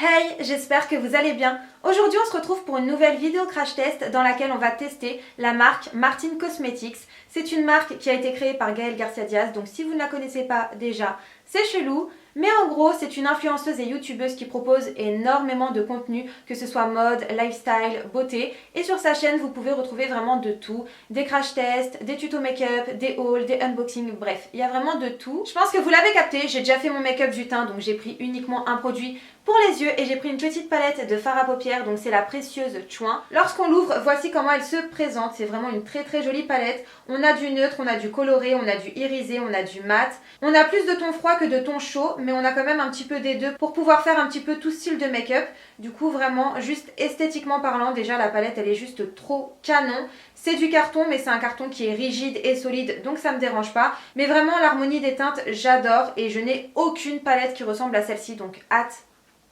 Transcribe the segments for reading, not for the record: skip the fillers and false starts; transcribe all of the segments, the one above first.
Hey, j'espère que vous allez bien. Aujourd'hui, on se retrouve pour une nouvelle vidéo crash test dans laquelle on va tester la marque Martin Cosmetics. C'est une marque qui a été créée par Gaëlle Garcia Diaz, donc si vous ne la connaissez pas déjà, c'est chelou. Mais en gros, c'est une influenceuse et youtubeuse qui propose énormément de contenu, que ce soit mode, lifestyle, beauté. Et sur sa chaîne, vous pouvez retrouver vraiment de tout. Des crash tests, des tutos make-up, des hauls, des unboxings, bref, il y a vraiment de tout. Je pense que vous l'avez capté, j'ai déjà fait mon make-up du teint, donc j'ai pris uniquement un produit pour les yeux et j'ai pris une petite palette de fard à paupières, donc c'est la précieuse Chouin. Lorsqu'on l'ouvre, voici comment elle se présente. C'est vraiment une très jolie palette. On a du neutre, on a du coloré, on a du irisé, on a du mat. On a plus de ton froid que de ton chaud, mais on a quand même un petit peu des deux pour pouvoir faire un petit peu tout style de make-up. Du coup, vraiment, juste esthétiquement parlant, déjà la palette elle est juste trop canon. C'est du carton, mais c'est un carton qui est rigide et solide, donc ça me dérange pas. Mais vraiment, l'harmonie des teintes, j'adore et je n'ai aucune palette qui ressemble à celle-ci, donc hâte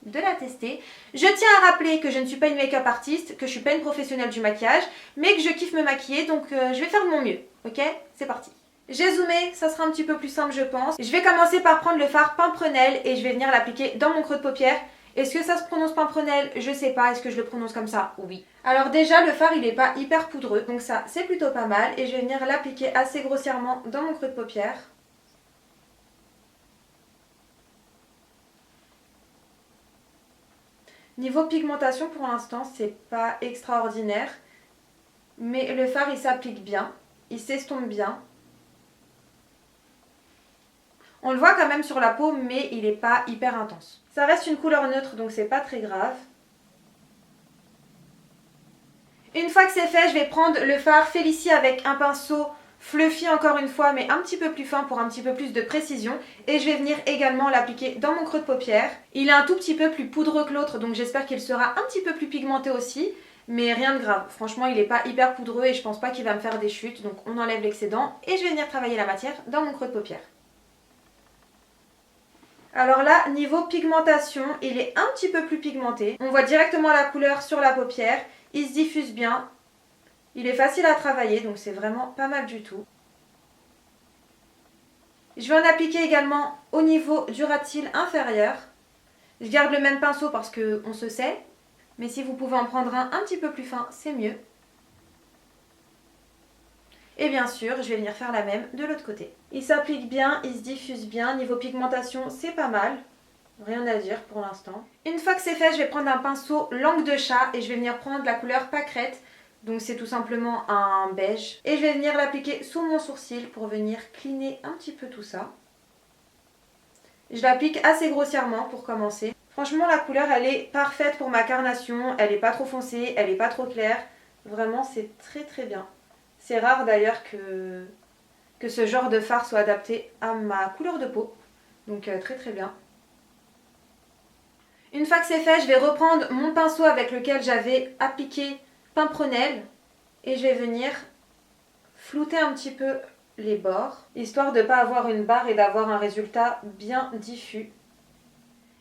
de la tester. Je tiens à rappeler que je ne suis pas une make-up artiste, que je suis pas une professionnelle du maquillage, mais que je kiffe me maquiller, donc je vais faire de mon mieux. Ok, c'est parti. J'ai zoomé, ça sera un petit peu plus simple je pense. Je vais commencer par prendre le fard Pimprenel et je vais venir l'appliquer dans mon creux de paupière. Est-ce que ça se prononce Pimprenel? Je sais pas. Est-ce que je le prononce comme ça? Oui. Alors déjà le fard il est pas hyper poudreux, donc ça c'est plutôt pas mal. Et je vais venir l'appliquer assez grossièrement dans mon creux de paupière. Niveau pigmentation pour l'instant c'est pas extraordinaire, mais le fard il s'applique bien, il s'estompe bien. On le voit quand même sur la peau, mais il n'est pas hyper intense. Ça reste une couleur neutre, donc c'est pas très grave. Une fois que c'est fait, je vais prendre le fard Félicie avec un pinceau fluffy encore une fois, mais un petit peu plus fin pour un petit peu plus de précision. Et je vais venir également l'appliquer dans mon creux de paupière. Il est un tout petit peu plus poudreux que l'autre, donc j'espère qu'il sera un petit peu plus pigmenté aussi. Mais rien de grave, franchement il n'est pas hyper poudreux et je pense pas qu'il va me faire des chutes. Donc on enlève l'excédent et je vais venir travailler la matière dans mon creux de paupière. Alors là, niveau pigmentation, il est un petit peu plus pigmenté. On voit directement la couleur sur la paupière. Il se diffuse bien. Il est facile à travailler, donc c'est vraiment pas mal du tout. Je vais en appliquer également au niveau du ras de cils inférieur. Je garde le même pinceau parce qu'on se sait. Mais si vous pouvez en prendre un petit peu plus fin, c'est mieux. Et bien sûr, je vais venir faire la même de l'autre côté. Il s'applique bien, il se diffuse bien. Niveau pigmentation, c'est pas mal. Rien à dire pour l'instant. Une fois que c'est fait, je vais prendre un pinceau langue de chat et je vais venir prendre la couleur pâquerette. Donc c'est tout simplement un beige. Et je vais venir l'appliquer sous mon sourcil pour venir cleaner un petit peu tout ça. Je l'applique assez grossièrement pour commencer. Franchement, la couleur, elle est parfaite pour ma carnation. Elle n'est pas trop foncée, elle n'est pas trop claire. Vraiment, c'est très bien. C'est rare d'ailleurs que ce genre de fard soit adapté à ma couleur de peau. Donc très bien. Une fois que c'est fait, je vais reprendre mon pinceau avec lequel j'avais appliqué Pimprenel et je vais venir flouter un petit peu les bords, histoire de ne pas avoir une barre et d'avoir un résultat bien diffus.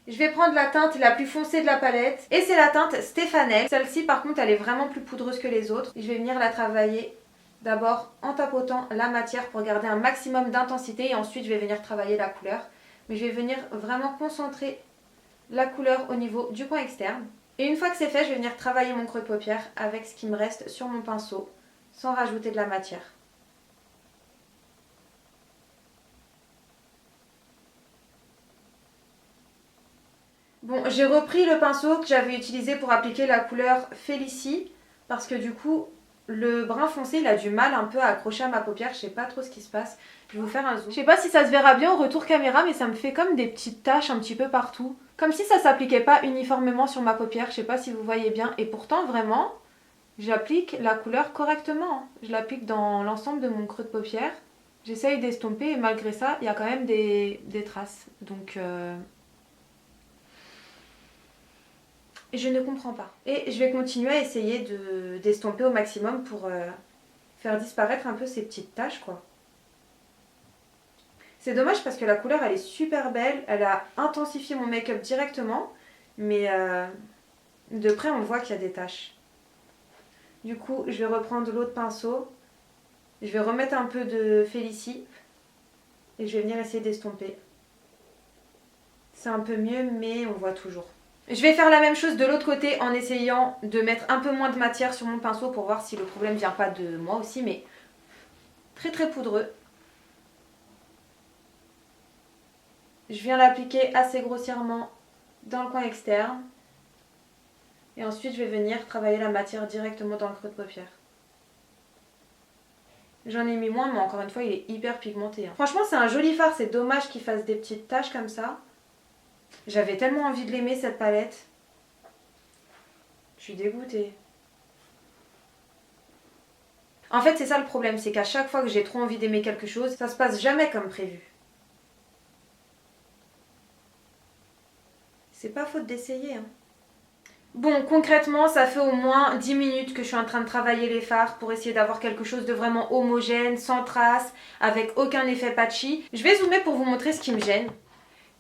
Je vais prendre la teinte la plus foncée de la palette et c'est la teinte Stéphanel. Celle-ci par contre elle est vraiment plus poudreuse que les autres. Je vais venir la travailler d'abord en tapotant la matière pour garder un maximum d'intensité et ensuite je vais venir travailler la couleur. Mais je vais venir vraiment concentrer la couleur au niveau du coin externe. Et une fois que c'est fait, je vais venir travailler mon creux de paupière avec ce qui me reste sur mon pinceau, sans rajouter de la matière. Bon, j'ai repris le pinceau que j'avais utilisé pour appliquer la couleur Félicie, parce que du coup, le brun foncé, il a du mal un peu à accrocher à ma paupière, je sais pas trop ce qui se passe. Je vais vous faire un zoom. Je sais pas si ça se verra bien au retour caméra, mais ça me fait comme des petites taches un petit peu partout. Comme si ça s'appliquait pas uniformément sur ma paupière, je sais pas si vous voyez bien. Et pourtant, vraiment, j'applique la couleur correctement. Je l'applique dans l'ensemble de mon creux de paupière. J'essaye d'estomper et malgré ça, il y a quand même des traces. Donc, je ne comprends pas. Et je vais continuer à essayer d'estomper au maximum pour faire disparaître un peu ces petites taches, quoi. C'est dommage parce que la couleur elle est super belle, elle a intensifié mon make-up directement, mais de près on voit qu'il y a des taches. Du coup je vais reprendre l'autre pinceau, je vais remettre un peu de Félicie et je vais venir essayer d'estomper. C'est un peu mieux mais on voit toujours. Je vais faire la même chose de l'autre côté en essayant de mettre un peu moins de matière sur mon pinceau pour voir si le problème vient pas de moi aussi, mais très très poudreux. Je viens l'appliquer assez grossièrement dans le coin externe. Et ensuite, je vais venir travailler la matière directement dans le creux de paupière. J'en ai mis moins, mais encore une fois, il est hyper pigmenté. Franchement, c'est un joli fard. C'est dommage qu'il fasse des petites taches comme ça. J'avais tellement envie de l'aimer, cette palette. Je suis dégoûtée. En fait, c'est ça le problème. C'est qu'à chaque fois que j'ai trop envie d'aimer quelque chose, ça se passe jamais comme prévu. C'est pas faute d'essayer, hein. Bon, concrètement, ça fait au moins 10 minutes que je suis en train de travailler les fards pour essayer d'avoir quelque chose de vraiment homogène, sans traces, avec aucun effet patchy. Je vais zoomer pour vous montrer ce qui me gêne.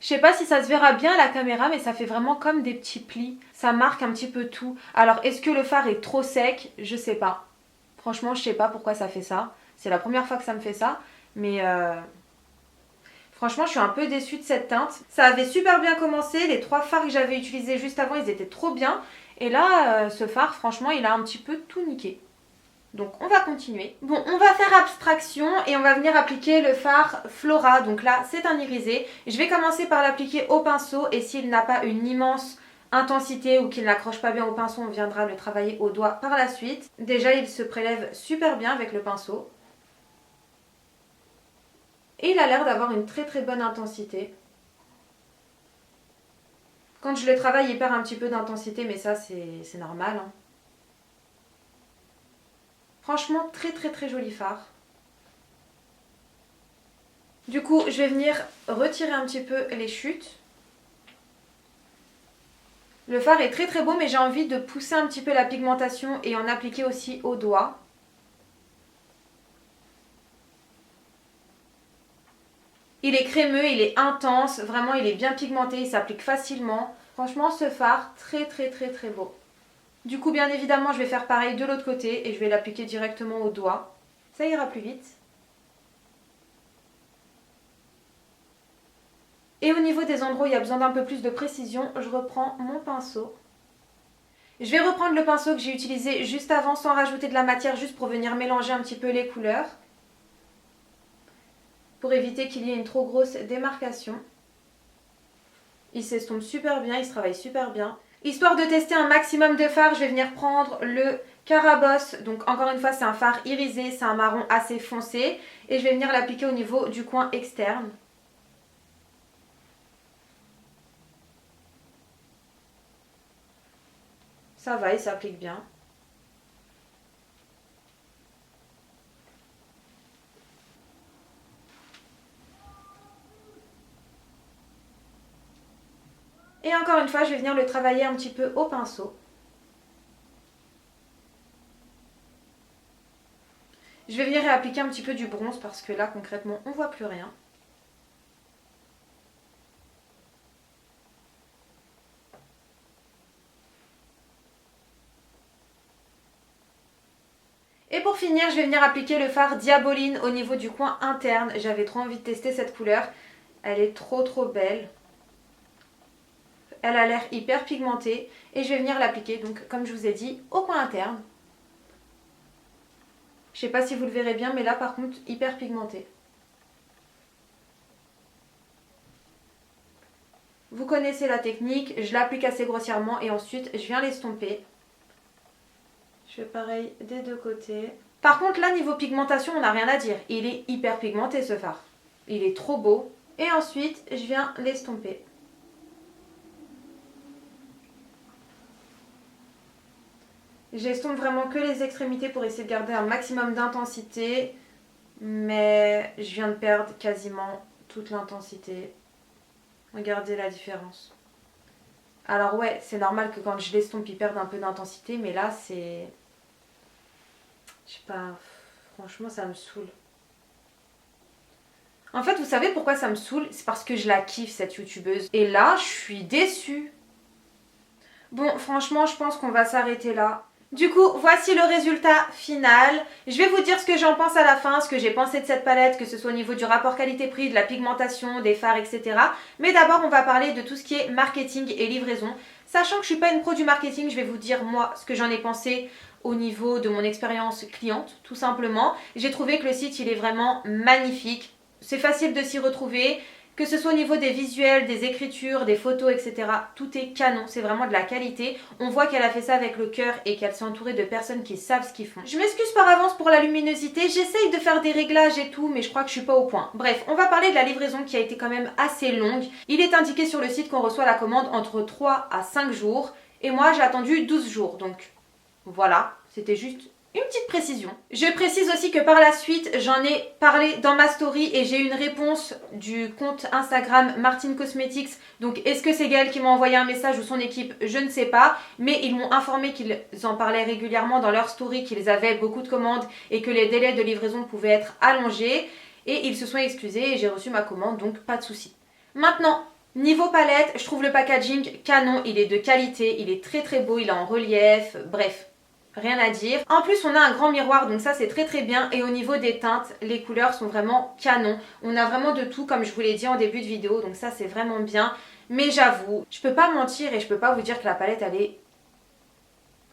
Je sais pas si ça se verra bien à la caméra, mais ça fait vraiment comme des petits plis. Ça marque un petit peu tout. Alors, est-ce que le fard est trop sec? Je sais pas. Franchement, je sais pas pourquoi ça fait ça. C'est la première fois que ça me fait ça. Mais franchement, je suis un peu déçue de cette teinte. Ça avait super bien commencé. Les 3 fards que j'avais utilisés juste avant, ils étaient trop bien. Et là, ce fard, franchement, il a un petit peu tout niqué. Donc on va continuer. Bon, on va faire abstraction et on va venir appliquer le fard Flora. Donc là, c'est un irisé. Je vais commencer par l'appliquer au pinceau et s'il n'a pas une immense intensité ou qu'il n'accroche pas bien au pinceau, on viendra le travailler au doigt par la suite. Déjà, il se prélève super bien avec le pinceau. Et il a l'air d'avoir une très très bonne intensité. Quand je le travaille, il perd un petit peu d'intensité, mais ça c'est normal, hein. Franchement, très très très joli fard. Du coup, je vais venir retirer un petit peu les chutes. Le fard est très très beau, mais j'ai envie de pousser un petit peu la pigmentation et en appliquer aussi au doigt. Il est crémeux, il est intense, vraiment il est bien pigmenté, il s'applique facilement. Franchement, ce fard, très très très très beau. Du coup, bien évidemment, je vais faire pareil de l'autre côté et je vais l'appliquer directement au doigt. Ça ira plus vite. Et au niveau des endroits où il y a besoin d'un peu plus de précision, je reprends mon pinceau. Je vais reprendre le pinceau que j'ai utilisé juste avant sans rajouter de la matière, juste pour venir mélanger un petit peu les couleurs. Pour éviter qu'il y ait une trop grosse démarcation. Il s'estompe super bien, il se travaille super bien. Histoire de tester un maximum de fard, je vais venir prendre le Carabosse. Donc encore une fois, c'est un fard irisé, c'est un marron assez foncé. Et je vais venir l'appliquer au niveau du coin externe. Ça va, il s'applique bien. Et encore une fois, je vais venir le travailler un petit peu au pinceau. Je vais venir réappliquer un petit peu du bronze parce que là, concrètement, on ne voit plus rien. Et pour finir, je vais venir appliquer le fard Diaboline au niveau du coin interne. J'avais trop envie de tester cette couleur. Elle est trop trop belle. Elle a l'air hyper pigmentée. Et je vais venir l'appliquer, donc comme je vous ai dit, au coin interne. Je sais pas si vous le verrez bien, mais là par contre, hyper pigmenté. Vous connaissez la technique, je l'applique assez grossièrement et ensuite je viens l'estomper. Je fais pareil des deux côtés. Par contre là, niveau pigmentation, on n'a rien à dire. Il est hyper pigmenté ce fard. Il est trop beau. Et ensuite, je viens l'estomper. J'estompe vraiment que les extrémités pour essayer de garder un maximum d'intensité. Mais je viens de perdre quasiment toute l'intensité. Regardez la différence. Alors ouais, c'est normal que quand je l'estompe, il perde un peu d'intensité. Mais là, c'est... Je sais pas... Franchement, ça me saoule. En fait, vous savez pourquoi ça me saoule? C'est parce que je la kiffe, cette youtubeuse. Et là, je suis déçue. Bon, franchement, je pense qu'on va s'arrêter là. Du coup, voici le résultat final. Je vais vous dire ce que j'en pense à la fin, ce que j'ai pensé de cette palette, que ce soit au niveau du rapport qualité-prix, de la pigmentation, des fards, etc. Mais d'abord, on va parler de tout ce qui est marketing et livraison. Sachant que je suis pas une pro du marketing, je vais vous dire moi ce que j'en ai pensé au niveau de mon expérience cliente, tout simplement. J'ai trouvé que le site il est vraiment magnifique, c'est facile de s'y retrouver. Que ce soit au niveau des visuels, des écritures, des photos, etc. Tout est canon, c'est vraiment de la qualité. On voit qu'elle a fait ça avec le cœur et qu'elle s'est entourée de personnes qui savent ce qu'ils font. Je m'excuse par avance pour la luminosité, j'essaye de faire des réglages et tout, mais je crois que je suis pas au point. Bref, on va parler de la livraison qui a été quand même assez longue. Il est indiqué sur le site qu'on reçoit la commande entre 3 à 5 jours. Et moi, j'ai attendu 12 jours, donc voilà, c'était juste une petite précision. Je précise aussi que par la suite, j'en ai parlé dans ma story et j'ai eu une réponse du compte Instagram Martine Cosmetics. Donc est-ce que c'est Gaëlle qui m'a envoyé un message ou son équipe? Je ne sais pas. Mais ils m'ont informé qu'ils en parlaient régulièrement dans leur story, qu'ils avaient beaucoup de commandes et que les délais de livraison pouvaient être allongés. Et ils se sont excusés et j'ai reçu ma commande, donc pas de souci. Maintenant, niveau palette, je trouve le packaging canon. Il est de qualité, il est très très beau, il est en relief, bref. Rien à dire. En plus, on a un grand miroir, donc ça c'est très très bien. Et au niveau des teintes, les couleurs sont vraiment canon. On a vraiment de tout, comme je vous l'ai dit en début de vidéo, donc ça c'est vraiment bien. Mais j'avoue, je peux pas mentir et je peux pas vous dire que la palette elle est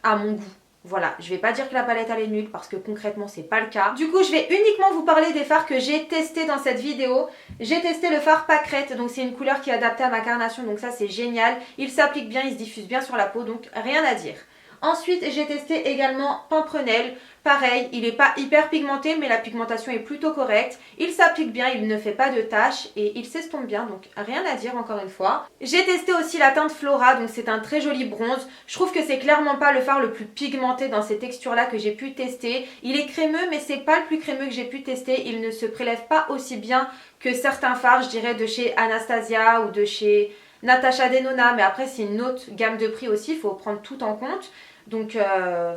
à mon goût. Voilà, je vais pas dire que la palette elle est nulle parce que concrètement c'est pas le cas. Du coup, je vais uniquement vous parler des fards que j'ai testés dans cette vidéo. J'ai testé le fard pâquerette, donc c'est une couleur qui est adaptée à ma carnation, donc ça c'est génial. Il s'applique bien, il se diffuse bien sur la peau, donc rien à dire. Ensuite, j'ai testé également Pimprenel. Pareil, il n'est pas hyper pigmenté, mais la pigmentation est plutôt correcte. Il s'applique bien, il ne fait pas de taches et il s'estompe bien, donc rien à dire encore une fois. J'ai testé aussi la teinte Flora, donc c'est un très joli bronze. Je trouve que c'est clairement pas le fard le plus pigmenté dans ces textures-là que j'ai pu tester. Il est crémeux, mais c'est pas le plus crémeux que j'ai pu tester. Il ne se prélève pas aussi bien que certains fards, je dirais, de chez Anastasia ou de chez Natasha Denona. Mais après, c'est une autre gamme de prix aussi, il faut prendre tout en compte. Donc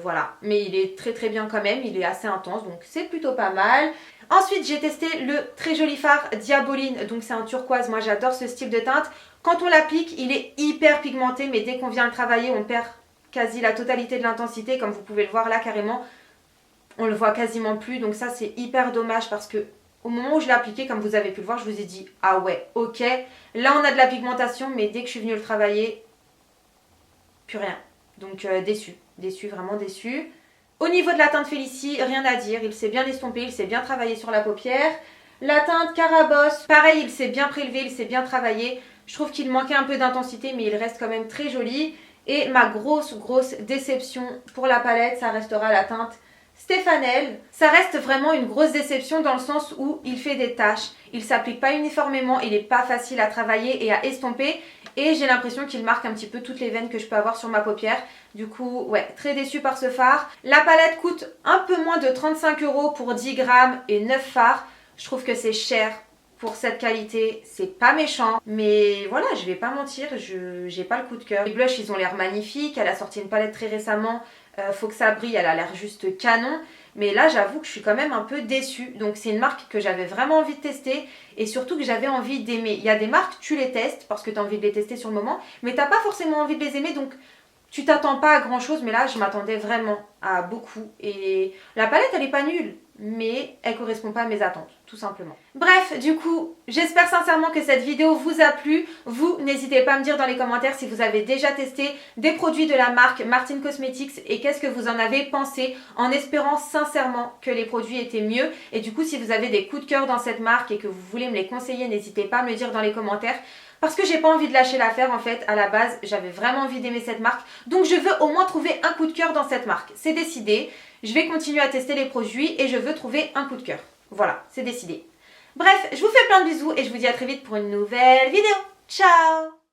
voilà, mais il est très très bien quand même, il est assez intense, donc c'est plutôt pas mal. Ensuite, j'ai testé le très joli fard Diaboline, donc c'est un turquoise, moi j'adore ce style de teinte. Quand on l'applique, il est hyper pigmenté, mais dès qu'on vient le travailler, on perd quasi la totalité de l'intensité, comme vous pouvez le voir là carrément. On le voit quasiment plus, donc ça c'est hyper dommage parce que au moment où je l'ai appliqué, comme vous avez pu le voir, je vous ai dit « Ah ouais, ok, là on a de la pigmentation, mais dès que je suis venue le travailler, plus rien. » Donc déçu, vraiment déçu. Au niveau de la teinte Félicie, rien à dire, il s'est bien estompé, il s'est bien travaillé sur la paupière. La teinte Carabosse, pareil, il s'est bien prélevé, il s'est bien travaillé. Je trouve qu'il manquait un peu d'intensité, mais il reste quand même très joli. Et ma grosse déception pour la palette, ça restera la teinte Stéphanel. Ça reste vraiment une grosse déception dans le sens où il fait des taches, il s'applique pas uniformément, il n'est pas facile à travailler et à estomper. Et j'ai l'impression qu'il marque un petit peu toutes les veines que je peux avoir sur ma paupière. Du coup, ouais, très déçue par ce fard. La palette coûte un peu moins de 35 € pour 10 grammes et 9 fards. Je trouve que c'est cher pour cette qualité. C'est pas méchant. Mais voilà, je vais pas mentir, j'ai pas le coup de cœur. Les blushs, ils ont l'air magnifiques. Elle a sorti une palette très récemment. Faut que ça brille, elle a l'air juste canon. Mais là, j'avoue que je suis quand même un peu déçue. Donc c'est une marque que j'avais vraiment envie de tester et surtout que j'avais envie d'aimer. Il y a des marques, tu les testes parce que tu as envie de les tester sur le moment, mais tu n'as pas forcément envie de les aimer, donc tu t'attends pas à grand chose. Mais là, je m'attendais vraiment à beaucoup. Et la palette, elle est pas nulle, mais elle correspond pas à mes attentes, tout simplement. Bref, du coup, j'espère sincèrement que cette vidéo vous a plu. Vous, n'hésitez pas à me dire dans les commentaires si vous avez déjà testé des produits de la marque Martine Cosmetics et qu'est-ce que vous en avez pensé, en espérant sincèrement que les produits étaient mieux. Et du coup, si vous avez des coups de cœur dans cette marque et que vous voulez me les conseiller, n'hésitez pas à me le dire dans les commentaires. Parce que j'ai pas envie de lâcher l'affaire en fait, à la base j'avais vraiment envie d'aimer cette marque. Donc je veux au moins trouver un coup de cœur dans cette marque, c'est décidé. Je vais continuer à tester les produits et je veux trouver un coup de cœur. Voilà, c'est décidé. Bref, je vous fais plein de bisous et je vous dis à très vite pour une nouvelle vidéo. Ciao!